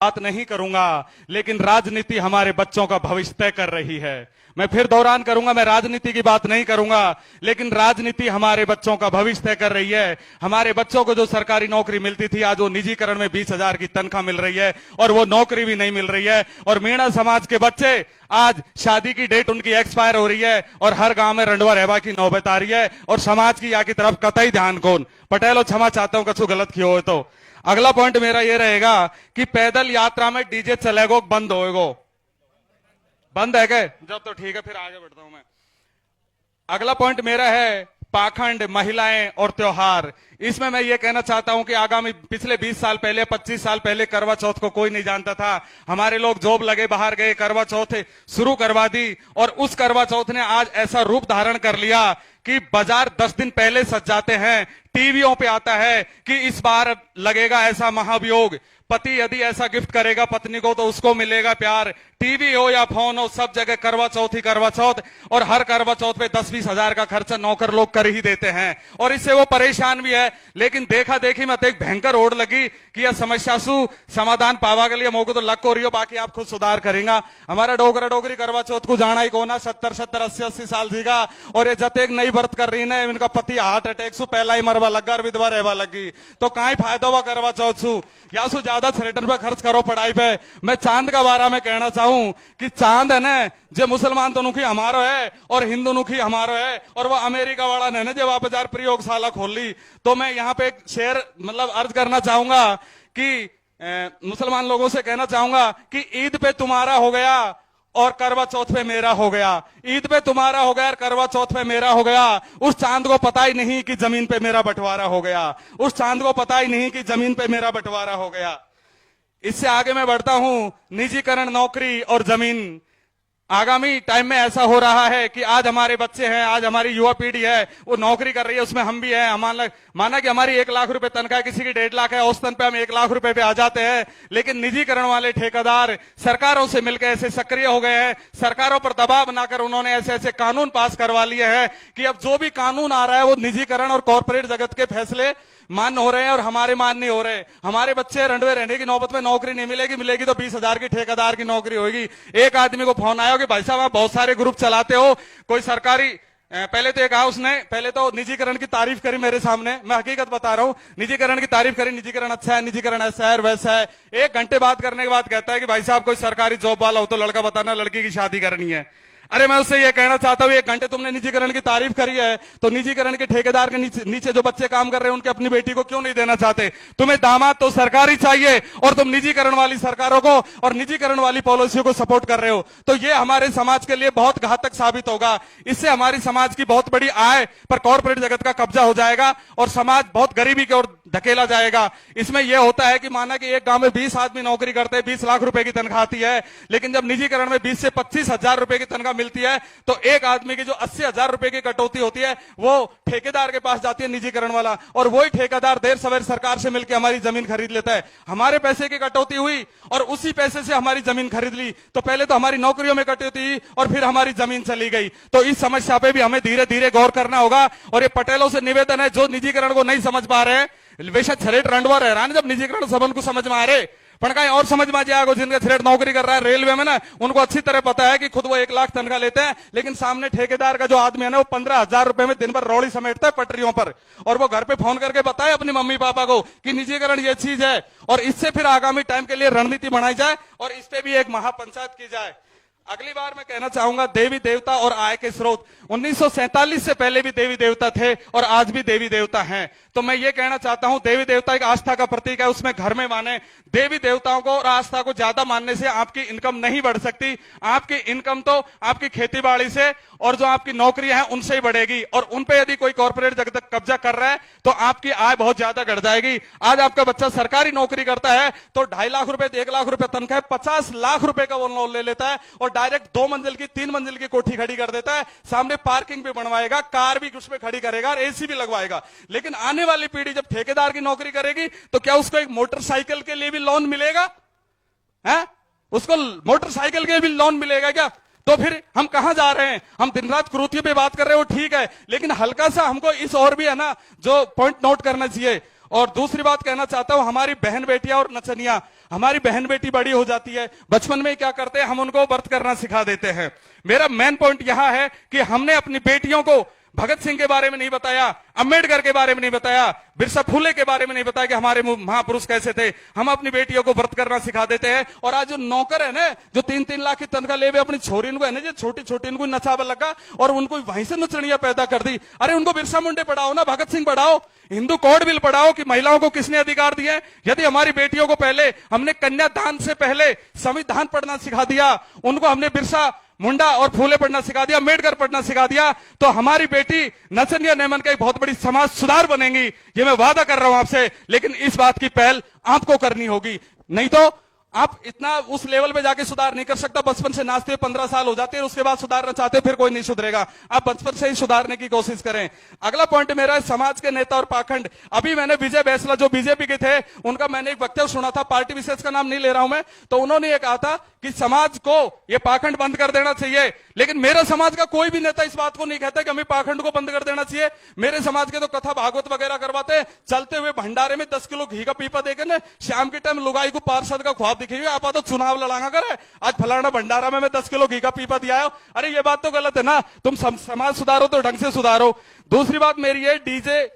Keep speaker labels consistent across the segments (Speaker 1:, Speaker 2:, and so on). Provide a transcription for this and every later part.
Speaker 1: बात नहीं करूंगा, लेकिन राजनीति हमारे बच्चों का भविष्य तय कर रही है। मैं फिर दौरान करूंगा, मैं राजनीति की बात नहीं करूंगा, लेकिन राजनीति हमारे बच्चों का भविष्य तय कर रही है। हमारे बच्चों को जो सरकारी नौकरी मिलती थी, आज वो निजीकरण में 20,000 की तनख्वाह मिल रही है और वो नौकरी भी नहीं मिल रही है। और मीणा समाज के बच्चे आज शादी की डेट उनकी एक्सपायर हो रही है और हर गांव में रंडवा रहबा की नौबत आ रही है और समाज की या की तरफ कतई ध्यान कौन। पटेलो क्षमा चाहता हूं कछु गलत किया हो तो। अगला पॉइंट मेरा ये रहेगा कि पैदल यात्रा में डीजे चलेगो बंद होएगो। बंद है क्या? जब तो ठीक है, फिर आगे बढ़ता हूं मैं। अगला पॉइंट मेरा है पाखंड, महिलाएं और त्योहार। इसमें मैं ये कहना चाहता हूं कि आगामी पिछले 20 साल पहले, 25 साल पहले करवा चौथ को कोई नहीं जानता था। हमारे लोग जॉब लगे बाहर गए, करवा चौथ शुरू करवा दी और उस करवा चौथ ने आज ऐसा रूप धारण कर लिया कि बाजार 10 दिन पहले सज जाते हैं। टीवियों पे आता है कि इस बार लगेगा ऐसा महाभियोग, पति यदि ऐसा गिफ्ट करेगा पत्नी को तो उसको मिलेगा प्यार। टीवी हो या फोन हो, सब जगह करवा चौथ ही करवा चौथ। और हर करवा चौथ पे 10-20 हजार का खर्चा नौकर लोग कर ही देते हैं और इससे वो परेशान भी है। लेकिन देखा देखी मत एक भयंकर ओढ़ लगी कि यह समस्या सु समाधान पावा के लिए मोको तो लग को रही हो, बाकी आप खुद सुधार करेंगे। हमारा डोगरा डोगरी करवा चौथ को जाना ही कोना 70-70, 80-80 साल जीगा और ये जतेक नई व्रत कर रही है, इनका पति हार्ट अटैक सु पहला ही मरवा लगा और विधवा रहवा लगी। तो कहीं फायदा हुआ करवा चौथ सु या सु ज्यादा थिएटर पे खर्च करो पढ़ाई पे। मैं चांद का बारे में कहना चाहूं कि चांद है ना, जो मुसलमान तो नुखी हमारो है और हिंदू नुखी हमारो है। और वो अमेरिका वाला ने जब आप बाजार प्रयोगशाला खोल ली, तो मैं यहाँ पे एक शेर मतलब अर्ज करना चाहूंगा कि मुसलमान लोगों से कहना चाहूंगा कि ईद पे तुम्हारा हो गया और करवा चौथ पे मेरा हो गया। ईद पे तुम्हारा हो गया और करवा चौथ पे मेरा हो गया। उस चांद को पता ही नहीं कि जमीन पे मेरा बंटवारा हो गया। उस चांद को पता ही नहीं कि जमीन पे मेरा बंटवारा हो गया। इससे आगे मैं बढ़ता हूं, निजीकरण, नौकरी और जमीन। आगामी टाइम में ऐसा हो रहा है कि आज हमारे बच्चे हैं, आज हमारी युवा पीढ़ी है, वो नौकरी कर रही है, उसमें हम भी हैं। माना कि हमारी 1 लाख रुपए तनख्वाह, किसी की 1.5 लाख है, औसतन पे हम 1 लाख रुपए पे आ जाते हैं। लेकिन निजीकरण वाले ठेकेदार सरकारों से मिलकर ऐसे सक्रिय हो गए हैं, सरकारों पर दबाव बनाकर उन्होंने ऐसे ऐसे कानून पास करवा लिए हैं कि अब जो भी कानून आ रहा है वो निजीकरण और कॉर्पोरेट जगत के फैसले मान्य हो रहे हैं और हमारे मान्य नहीं हो रहे। हमारे बच्चे रंडवे रहने की नौबत में नौकरी नहीं मिलेगी, मिलेगी तो 20,000 की ठेकेदार की नौकरी होगी। एक आदमी को फोन आया कि भाई साहब आप बहुत सारे ग्रुप चलाते हो, कोई सरकारी, पहले तो ये कहा उसने, पहले तो निजीकरण की तारीफ करी मेरे सामने, मैं हकीकत बता रहा हूं, निजीकरण की तारीफ करी, निजीकरण अच्छा है, निजीकरण ऐसा है वैसा है। 1 घंटे बात करने के बाद कहता है कि भाई साहब कोई सरकारी जॉब वाला हो तो लड़का बताना, लड़की की शादी करनी है। अरे मैं उससे ये कहना चाहता हूं, 1 घंटे तुमने निजीकरण की तारीफ करी है तो निजीकरण के ठेकेदार के नीचे जो बच्चे काम कर रहे हैं उनके अपनी बेटी को क्यों नहीं देना चाहते? तुम्हें दामाद तो सरकारी चाहिए और तुम निजीकरण वाली सरकारों को और निजीकरण वाली पॉलिसियों को सपोर्ट कर रहे हो। तो ये हमारे समाज के लिए बहुत घातक साबित होगा। इससे हमारी समाज की बहुत बड़ी आय पर कॉर्पोरेट जगत का कब्जा हो जाएगा और समाज बहुत गरीबी की ओर धकेला जाएगा। इसमें यह होता है कि माना कि एक गांव में 20 आदमी नौकरी करते हैं, 20 लाख रुपए की तनख्वाह आती है, लेकिन जब निजीकरण में 20 से 25 हजार रुपए की तनख्वाह मिलती है तो एक आदमी की जो 80,000 रुपए की कटौती होती है वो ठेकेदार के पास जाती है, निजीकरण वाला, और वही ठेकेदार देर सवेर सरकार से मिलकर हमारी जमीन खरीद लेता है। हमारे पैसे की कटौती हुई और उसी पैसे से हमारी जमीन खरीद ली, तो पहले तो हमारी नौकरियों में कटौती और फिर हमारी जमीन चली गई। तो इस समस्या पे भी हमें धीरे धीरे गौर करना होगा। और ये पटेलों से निवेदन है जो निजीकरण को नहीं समझ पा रहे हैं, बेशक छरेट रंडवा रह रहा है जब निजीकरण सबन को समझ में आ रहे, पर कहीं और समझ में आ जाएगा। जिनका थ्रेड नौकरी कर रहा है रेलवे में ना, उनको अच्छी तरह पता है कि खुद वो 1 लाख तनख्वाह लेते हैं, लेकिन सामने ठेकेदार का जो आदमी है ना वो 15,000 रुपए में दिन भर रौड़ी समेटता है पटरियों पर, और वो घर पे फोन करके बताए अपनी मम्मी पापा को कि निजीकरण ये चीज है। और इससे फिर आगामी टाइम के लिए रणनीति बनाई जाए और इस पे भी एक महापंचायत की जाए। अगली बार मैं कहना चाहूंगा देवी देवता और आय के स्रोत। 1947 से पहले भी देवी देवता थे और आज भी देवी देवता हैं। तो मैं ये कहना चाहता हूं, देवी देवता एक आस्था का प्रतीक है, उसमें घर में माने। देवी देवताओं को और आस्था को ज्यादा मानने से आपकी इनकम नहीं बढ़ सकती। आपकी इनकम तो आपकी खेती बाड़ी से और जो आपकी नौकरियां हैं उनसे ही बढ़ेगी, और उन पे यदि कोई कॉर्पोरेट जगत कब्जा कर रहा है तो आपकी आय बहुत ज्यादा घट जाएगी। आज आपका बच्चा सरकारी नौकरी करता है तो 2.5 लाख रुपए 1 लाख रुपए तनख्वाह, 50 लाख रुपए का वो लोन ले लेता है और डायरेक्ट 2 मंजिल की 3 मंजिल की कोठी खड़ी कर देता है। सामने पार्किंग भी बनवाएगा, कार भी उसमें खड़ी करेगा और एसी भी लगवाएगा। लेकिन आने वाली पीढ़ी जब ठेकेदार की नौकरी करेगी तो क्या उसको एक मोटरसाइकिल के लिए भी लोन मिलेगा? है उसको मोटरसाइकिल के लिए भी लोन मिलेगा क्या? तो फिर हम कहां जा रहे हैं? हम दिन रात क्रूतियों पे बात कर रहे हैं, वो ठीक है, लेकिन हल्का सा हमको इस और भी है ना जो पॉइंट नोट करना चाहिए। और दूसरी बात कहना चाहता हूं, हमारी बहन बेटियां और नचनियां, हमारी बहन बेटी बड़ी हो जाती है, बचपन में क्या करते हैं, हम उनको व्रत करना सिखा देते हैं। मेरा मेन पॉइंट यहां है कि हमने अपनी बेटियों को भगत सिंह के बारे में नहीं बताया, अंबेडकर के बारे में नहीं बताया, बिरसा फुले के बारे में नहीं बताया कि हमारे महापुरुष कैसे थे। हम अपनी बेटियों को व्रत करना सिखा देते हैं। और आज जो नौकर है ना, जो 3-3 लाख की तनख्वाह ले अपनी छोरी को है ना, जो छोटी छोटी इनको नचावा लगा और उनको वहीं से नचनियां पैदा कर दी। अरे उनको बिरसा मुंडे पढ़ाओ ना, भगत सिंह पढ़ाओ, हिंदू कोड बिल पढ़ाओ कि महिलाओं को किसने अधिकार दिए। यदि हमारी बेटियों को पहले हमने कन्यादान से पहले संविधान पढ़ना सिखा दिया, उनको हमने बिरसा मुंडा और फूले पढ़ना सिखा दिया, अम्बेडकर पढ़ना सिखा दिया, तो हमारी बेटी नचनिया नेमन का एक बहुत बड़ी समाज सुधार बनेंगी। ये मैं वादा कर रहा हूं आपसे। लेकिन इस बात की पहल आपको करनी होगी, नहीं तो आप इतना उस लेवल पे जाके सुधार नहीं कर सकता। बचपन से नाचते हुए 15 साल हो जाते हैं, उसके बाद सुधारना चाहते हैं, फिर कोई नहीं सुधरेगा। आप बचपन से ही सुधारने की कोशिश करें। अगला पॉइंट मेरा है समाज के नेता और पाखंड। अभी मैंने विजय बैसला जो बीजेपी के थे, उनका मैंने एक वक्तव्य सुना था, पार्टी विशेष का नाम नहीं ले रहा हूं मैं, तो उन्होंने ये कहा था कि समाज को ये पाखंड बंद कर देना चाहिए। लेकिन मेरे समाज का कोई भी नेता इस बात को नहीं कहता कि हमें पाखंड को बंद कर देना चाहिए। मेरे समाज के तो कथा भागवत वगैरह करवाते हैं, चलते हुए भंडारे में 10 किलो घी का पीपा देकर ना शाम के टाइम लुगाई को पार्षद का ख्वाब दिखे, आप तो चुनाव लड़ाना करे, आज फलाना भंडारा में मैं 10 किलो घी का पीपा दिया है। अरे ये बात तो गलत है ना। तुम समाज सुधारो तो ढंग से सुधारो। दूसरी बात मेरी है, डीजे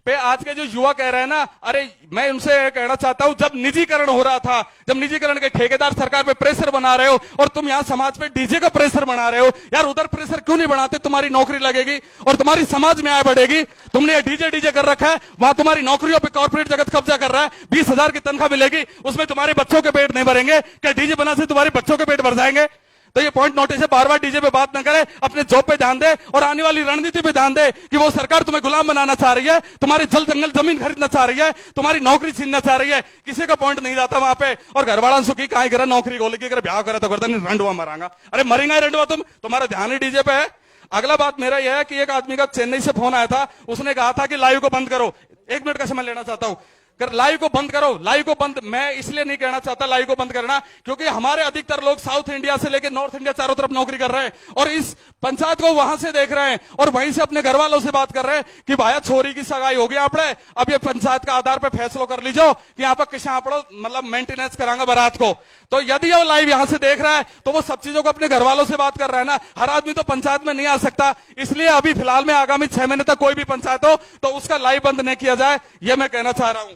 Speaker 1: पे आज के जो युवा कह रहे हैं ना, अरे मैं उनसे कहना चाहता हूं, जब निजीकरण हो रहा था, जब निजीकरण के ठेकेदार सरकार पे प्रेशर बना रहे हो और तुम यहां समाज पे डीजे का प्रेशर बना रहे हो, यार उधर प्रेशर क्यों नहीं बनाते? तुम्हारी नौकरी लगेगी और तुम्हारी समाज में आय बढ़ेगी। तुमने डीजे कर रखा है, वहां तुम्हारी नौकरियों पे कॉर्पोरेट जगत कब्जा कर रहा है, 20,000 की तनख्वाह मिलेगी, उसमें तुम्हारे बच्चों के पेट नहीं भरेंगे। क्या डीजे बना से तुम्हारे बच्चों के पेट भर जाएंगे? तो ये पॉइंट नोटिस है, बार बार डीजे पे बात ना करे, अपने जॉब पे ध्यान दे और आने वाली रणनीति पे ध्यान दे कि वो सरकार तुम्हें गुलाम बनाना चाह रही है, तुम्हारे जल जंगल जमीन खरीदना चाह रही है, तुम्हारी नौकरी छीनना चाह रही है। किसी का पॉइंट नहीं जाता वहां पे। और घरवाला सुखी कहा करा, नौकरी को लेकर ब्याह करा तो करता नहीं, रंडवा मरांगा। अरे मरेंगा रंडवा तुम, तुम्हारा ध्यान ही डीजे पे है। अगला बात मेरा यह है कि एक आदमी का चेन्नई से फोन आया था, उसने कहा था कि लाइव को बंद करो। 1 मिनट का समय लेना चाहता हूं। लाइव को बंद करो, लाइव को बंद। मैं इसलिए नहीं कहना चाहता लाइव को बंद करना, क्योंकि हमारे अधिकतर लोग साउथ इंडिया से लेकर नॉर्थ इंडिया चारों तरफ नौकरी कर रहे हैं और इस पंचायत को वहां से देख रहे हैं और वहीं से अपने घर वालों से बात कर रहे हैं कि भाया छोरी की सगाई हो गई आपने, अब ये पंचायत का आधार पर फैसला कर लीजिए कि यहाँ पर किसा आपड़ो मतलब मेंटेनेंस करांगा बारात को। तो यदि वो लाइव यहां से देख रहा है तो वो सब चीजों को अपने घर वालों से बात कर रहा है ना। हर आदमी तो पंचायत में नहीं आ सकता, इसलिए अभी फिलहाल में आगामी 6 महीने तक कोई भी पंचायत हो तो उसका लाइव बंद नहीं किया जाए, ये मैं कहना चाह रहा हूं।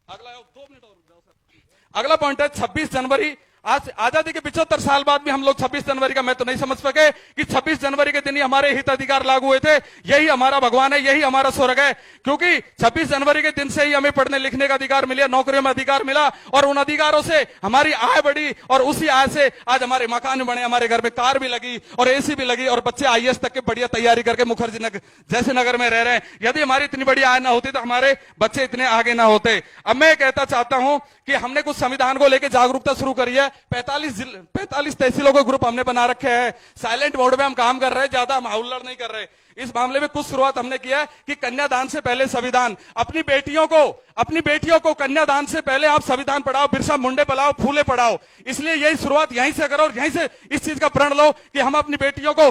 Speaker 1: अगला 2 मिनट और रुक जाओ सर। अगला पॉइंट है 26 जनवरी। आज आजादी के 75 साल बाद भी हम लोग 26 जनवरी का मैं तो नहीं समझ सके कि 26 जनवरी के दिन ही हमारे हित अधिकार लागू हुए थे। यही हमारा भगवान है, यही हमारा स्वर्ग है, क्योंकि 26 जनवरी के दिन से ही हमें पढ़ने लिखने का अधिकार मिला, नौकरियों में अधिकार मिला और उन अधिकारों से हमारी आय बढ़ी और उसी आय से आज हमारे मकान बने, हमारे घर में कार भी लगी और एसी भी लगी और बच्चे IAS तक के बढ़िया तैयारी करके मुखर्जी नगर जैसे नगर में रह रहे हैं। यदि हमारी इतनी बड़ी आय ना होती तो हमारे बच्चे इतने आगे ना होते। अब मैं कहता चाहता हूं कि हमने कुछ संविधान को लेकर जागरूकता शुरू करी है। 45 तहसीलों को ग्रुप हमने बना रखे हैं, साइलेंट मोड में हम काम कर रहे हैं, ज्यादा हम हुल्लड़ नहीं कर रहे। इस मामले में कुछ शुरुआत हमने किया है कि कन्यादान से पहले संविधान। अपनी बेटियों को कन्यादान से पहले आप संविधान पढ़ाओ, बिरसा मुंडे पढ़ाओ, फूले पढ़ाओ। इसलिए यही शुरुआत यहीं से करो और यहीं से इस चीज का प्रण लो कि हम अपनी बेटियों को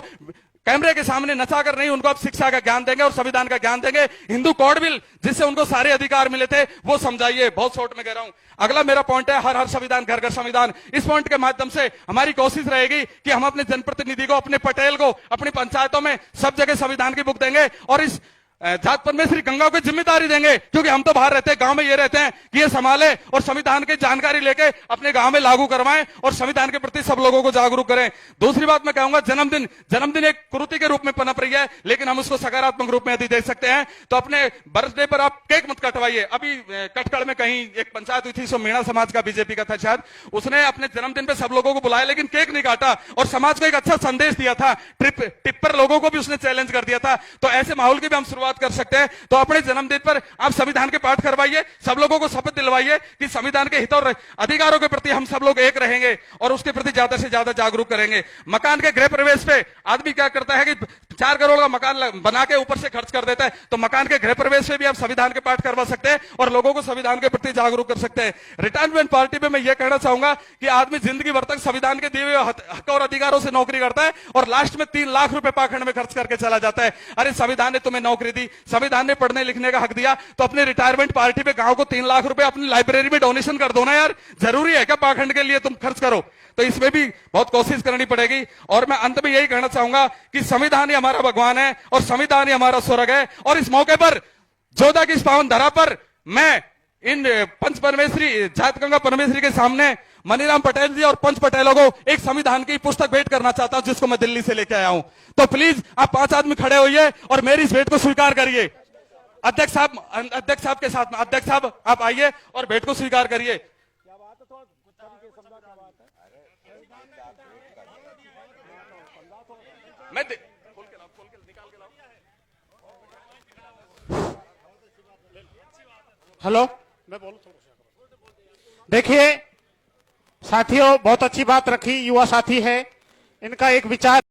Speaker 1: कैमरे के सामने नचाकर नहीं, उनको अब शिक्षा का ज्ञान देंगे और संविधान का ज्ञान देंगे। हिंदू कोड बिल जिससे उनको सारे अधिकार मिले थे वो समझाइए। बहुत शॉर्ट में कह रहा हूं। अगला मेरा पॉइंट है हर संविधान घर घर संविधान। इस पॉइंट के माध्यम से हमारी कोशिश रहेगी कि हम अपने जनप्रतिनिधि को, अपने पटेल को, अपनी पंचायतों में सब जगह संविधान की बुक देंगे और इस जात पर में श्री गंगा को जिम्मेदारी देंगे, क्योंकि हम तो बाहर रहते हैं, गांव में ये रहते हैं कि ये संभाले और संविधान की जानकारी लेके अपने गांव में लागू करवाएं और संविधान के प्रति सब लोगों को जागरूक करें। दूसरी बात मैं कहूंगा, जन्मदिन एक कुरीति के रूप में पनप रही है, लेकिन हम उसको सकारात्मक रूप में यदि देख सकते हैं तो अपने बर्थडे पर आप केक मत कटवाइए। अभी कटकड़ में कहीं एक पंचायत हुई थी, सो मीणा समाज का बीजेपी का था शायद, उसने अपने जन्मदिन पे सब लोगों को बुलाया लेकिन केक नहीं काटा और समाज को एक अच्छा संदेश दिया था। टिप्पर लोगों को भी उसने चैलेंज कर दिया था। तो ऐसे माहौल की भी हम शुरुआत कर सकते हैं। तो अपने जन्मदिन पर आप संविधान के पाठ करवाइए, सब लोगों को शपथ दिलवाइए कि संविधान के हित और अधिकारों के प्रति हम सब लोग एक रहेंगे और उसके प्रति ज्यादा से ज्यादा जागरूक करेंगे। मकान के गृह प्रवेश पे आदमी क्या करता है कि 4 करोड़ का मकान बना के ऊपर से खर्च कर देता है, तो मकान के गृह प्रवेश से भी आप संविधान के पाठ करवा सकते हैं और लोगों को संविधान के प्रति जागरूक कर सकते हैं। रिटायरमेंट पार्टी में मैं ये कहना चाहूंगा कि आदमी जिंदगी भर तक संविधान के दिए हुए हक और अधिकारों से नौकरी करता है और लास्ट में 3 लाख रुपए पाखंड में खर्च करके चला जाता है। अरे संविधान ने तुम्हें नौकरी दी, संविधान ने पढ़ने लिखने का हक दिया, तो अपने रिटायरमेंट पार्टी पे गांव को 3 लाख रुपए अपनी लाइब्रेरी में डोनेशन कर दो ना यार। जरूरी है क्या पाखंड के लिए तुम खर्च करो? तो इसमें भी बहुत कोशिश करनी पड़ेगी। और मैं अंत में यही कहना चाहूंगा कि संविधान ही हमारा भगवान है और संविधान ही हमारा स्वर्ग है। और इस मौके पर जोधा की इस पावन धरा पर मैं इन पंच परमेश्वरी जात गंगा परमेश्वरी के सामने मनीराम पटेल जी और पंच पटेलों को एक संविधान की पुस्तक भेंट करना चाहता हूं, जिसको मैं दिल्ली से लेके आया हूं। तो प्लीज आप 5 आदमी खड़े होइए और मेरी इस भेंट को स्वीकार करिए। अध्यक्ष साहब के साथ में अध्यक्ष साहब आप आइए और भेंट को स्वीकार करिए। मैं खोल के निकाल के लाओ।
Speaker 2: हेलो, मैं बोलूं? देखिए साथियों, बहुत अच्छी बात रखी, युवा साथी है, इनका एक विचार